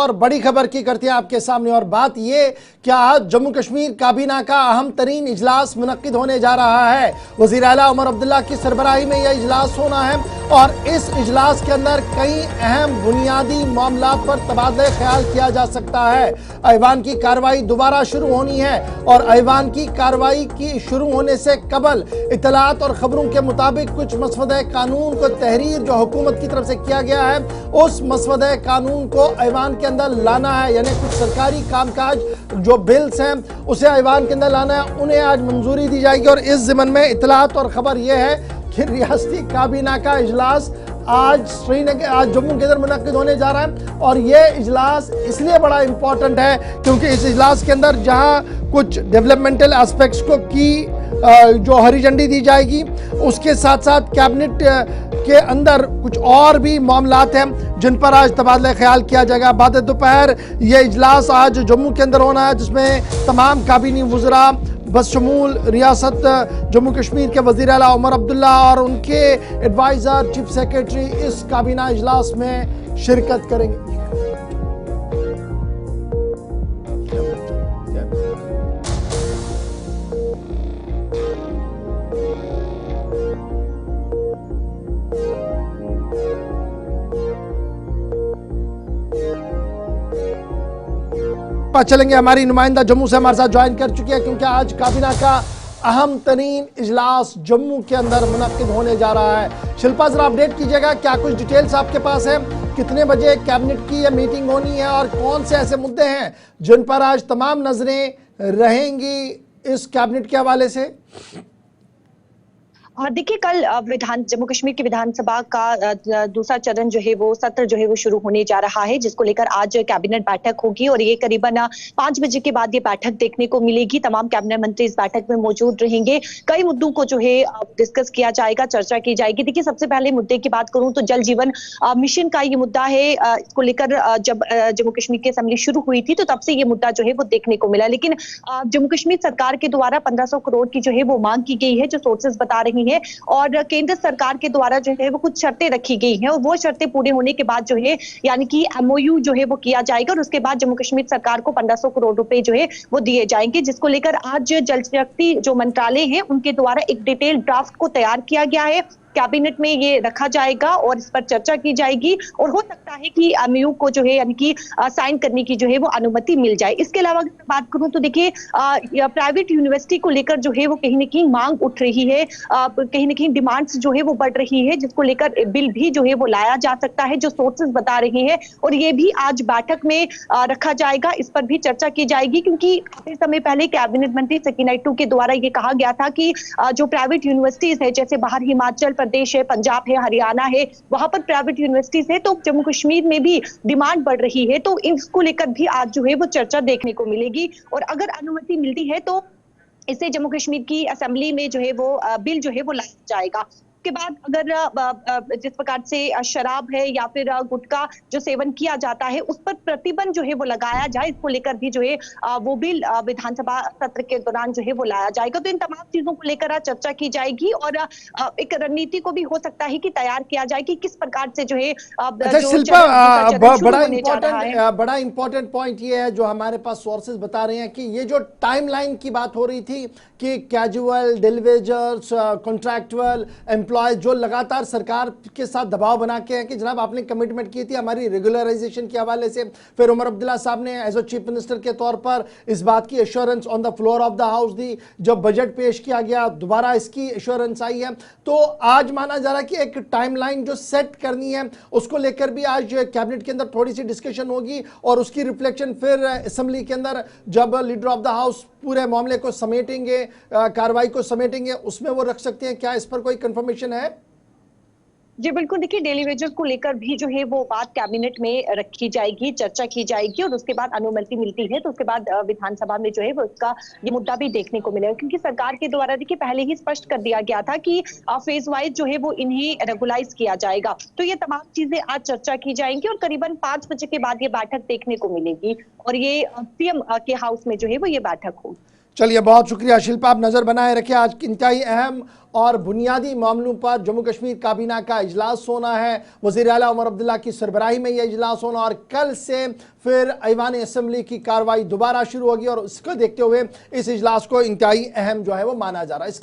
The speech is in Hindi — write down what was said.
और बड़ी खबर की करते हैं आपके सामने, और बात ये कि आज जम्मू कश्मीर काबीना का अहम तरीन इजलास मुनक्किद होने जा रहा है। वज़ीर आला उमर अब्दुल्ला की सरबराही में यह इजलास होना है और इस इजलास के अंदर कई अहम बुनियादी मामलात पर तबादला ख्याल किया जा सकता है। ऐवान की कार्रवाई दोबारा शुरू होनी है और ऐवान की कार्रवाई की शुरू होने से कबल इतलात और खबरों के मुताबिक कुछ मसवदे कानून को तहरीर जो हुकूमत की तरफ से किया गया है उस मसवदे कानून को ऐवान के अंदर लाना है, यानी कुछ सरकारी कामकाज जो बिल्स हैं उसे ऐवान के अंदर लाना है, उन्हें आज मंजूरी दी जाएगी। और इस ज़िमन में इतलात और ख़बर यह है कि रियासती काबीना का इजलास आज जम्मू के अंदर मुनक्किद होने जा रहा है। और ये इजलास इसलिए बड़ा इंपॉर्टेंट है क्योंकि इस इजलास के अंदर जहां कुछ डेवलपमेंटल एस्पेक्ट्स को की जो हरी झंडी दी जाएगी, उसके साथ साथ कैबिनेट के अंदर कुछ और भी मामलात हैं जिन पर आज तबादला ख्याल किया जाएगा। बाद दोपहर ये इजलास आज जम्मू के अंदर होना है जिसमें तमाम काबीनी वज़रा बशमूल रियासत जम्मू कश्मीर के वज़ीर आला उमर अब्दुल्ला और उनके एडवाइज़र चीफ सेक्रेटरी इस काबीना इजलास में शिरकत करेंगे। चलेंगे, हमारी नुमाइंदा जम्मू से हमारे साथ ज्वाइन कर चुकी है क्योंकि आज काबीना का अहम तरीन इजलास जम्मू के अंदर मुनक्किद होने जा रहा है। शिल्पा जरा अपडेट कीजिएगा, क्या कुछ डिटेल्स आपके पास है, कितने बजे कैबिनेट की यह मीटिंग होनी है और कौन से ऐसे मुद्दे हैं जिन पर आज तमाम नजरें रहेंगी इस कैबिनेट के हवाले से? और देखिए, कल जम्मू कश्मीर की विधानसभा का दूसरा चरण जो है वो सत्र जो है वो शुरू होने जा रहा है, जिसको लेकर आज कैबिनेट बैठक होगी और ये करीबन 5 बजे के बाद ये बैठक देखने को मिलेगी। तमाम कैबिनेट मंत्री इस बैठक में मौजूद रहेंगे। कई मुद्दों को जो है डिस्कस किया जाएगा, चर्चा की जाएगी। देखिए, सबसे पहले मुद्दे की बात करूं तो जल जीवन मिशन का ये मुद्दा है। इसको लेकर जब जम्मू कश्मीर की असेंबली शुरू हुई थी तो तब से ये मुद्दा जो है वो देखने को मिला, लेकिन जम्मू कश्मीर सरकार के द्वारा 1500 करोड़ की जो है वो मांग की गई है, जो सोर्सेज बता रही है, और केंद्र सरकार के द्वारा जो है वो कुछ शर्तें रखी गई हैं और वो शर्तें पूरे होने के बाद जो है यानी कि एमओयू जो है वो किया जाएगा और उसके बाद जम्मू कश्मीर सरकार को 1500 करोड़ रुपए जो है वो दिए जाएंगे, जिसको लेकर आज जल शक्ति जो मंत्रालय है उनके द्वारा एक डिटेल ड्राफ्ट को तैयार किया गया है। कैबिनेट में ये रखा जाएगा और इस पर चर्चा की जाएगी और हो सकता है कि एमओयू को जो है यानी कि साइन करने की जो है वो अनुमति मिल जाए। इसके अलावा अगर बात करूं तो देखिए, प्राइवेट यूनिवर्सिटी को लेकर जो है वो कहीं न कहीं मांग उठ रही है, कहीं न कहीं डिमांड्स जो है वो बढ़ रही है, जिसको लेकर बिल भी जो है वो लाया जा सकता है, जो सोर्सेज बता रहे हैं, और ये भी आज बैठक में रखा जाएगा। इस पर भी चर्चा की जाएगी क्योंकि काफी समय पहले कैबिनेट मंत्री सकीना इट्टू के द्वारा ये कहा गया था कि जो प्राइवेट यूनिवर्सिटीज है, जैसे बाहर हिमाचल प्रदेश है, पंजाब है, हरियाणा है, वहां पर प्राइवेट यूनिवर्सिटीज है, तो जम्मू कश्मीर में भी डिमांड बढ़ रही है, तो इसको लेकर भी आज जो है वो चर्चा देखने को मिलेगी और अगर अनुमति मिलती है तो इसे जम्मू कश्मीर की असेंबली में जो है वो बिल जो है वो लाया जाएगा। के बाद अगर जिस प्रकार से शराब है या फिर गुटखा जो सेवन किया जाता है उस पर प्रतिबंध जो है वो लगाया जाए, इसको लेकर भी जो है वो बिल विधानसभा सत्र के दौरान जो है वो लाया जाएगा। तो इन तमाम चीजों को लेकर चर्चा की जाएगी और एक रणनीति को भी हो सकता है कि तैयार किया जाए कि किस प्रकार से जो है बड़ा इंपॉर्टेंट पॉइंट ये है जो हमारे पास सोर्सेज बता रहे हैं कि ये जो टाइमलाइन की बात हो रही थी कि कैजुअल, डिलीवेजर्स, कॉन्ट्रैक्चुअल एम्प्लॉय जो लगातार सरकार के साथ दबाव बना के हैं कि जनाब आपने कमिटमेंट की थी हमारी रेगुलराइजेशन के हवाले से, फिर उमर अब्दुल्ला साहब ने एज अ चीफ मिनिस्टर के तौर पर इस बात की assurance on the floor of the house दी, जब बजट पेश किया गया दोबारा इसकी एश्योरेंस आई है। तो आज माना जा रहा है कि एक टाइमलाइन जो सेट करनी है उसको लेकर भी आज कैबिनेट के अंदर थोड़ी सी डिस्कशन होगी और उसकी रिफ्लेक्शन फिर असेंबली के अंदर जब लीडर ऑफ द हाउस पूरे मामले को समेटेंगे, कार्रवाई को समेटेंगे, उसमें वो रख सकते हैं। क्या इस पर कोई कंफर्मेशन है? जी बिल्कुल, देखिए डेली वेजेस को लेकर भी जो है वो बात कैबिनेट में रखी जाएगी, चर्चा की जाएगी और उसके बाद अनुमति मिलती है तो उसके बाद विधानसभा में जो है वो उसका ये मुद्दा भी देखने को मिलेगा, क्योंकि सरकार के द्वारा देखिए पहले ही स्पष्ट कर दिया गया था कि फेज वाइज जो है वो इन्हें रेगुलाइज किया जाएगा। तो ये तमाम चीजें आज चर्चा की जाएंगी और करीबन 5 बजे के बाद ये बैठक देखने को मिलेगी और ये सीएम के हाउस में जो है वो ये बैठक होगी। चलिए, बहुत शुक्रिया शिल्पा, आप नज़र बनाए रखें। आज इंतहाई अहम और बुनियादी मामलों पर जम्मू कश्मीर काबीना का इजलास होना है। वज़ीर आला उमर अब्दुल्ला की सरबराही में यह इजलास होना और कल से फिर ऐवान असम्बली की कार्रवाई दोबारा शुरू होगी और उसको देखते हुए इस इजलास को इंतहाई अहम जो है वो माना जा रहा है।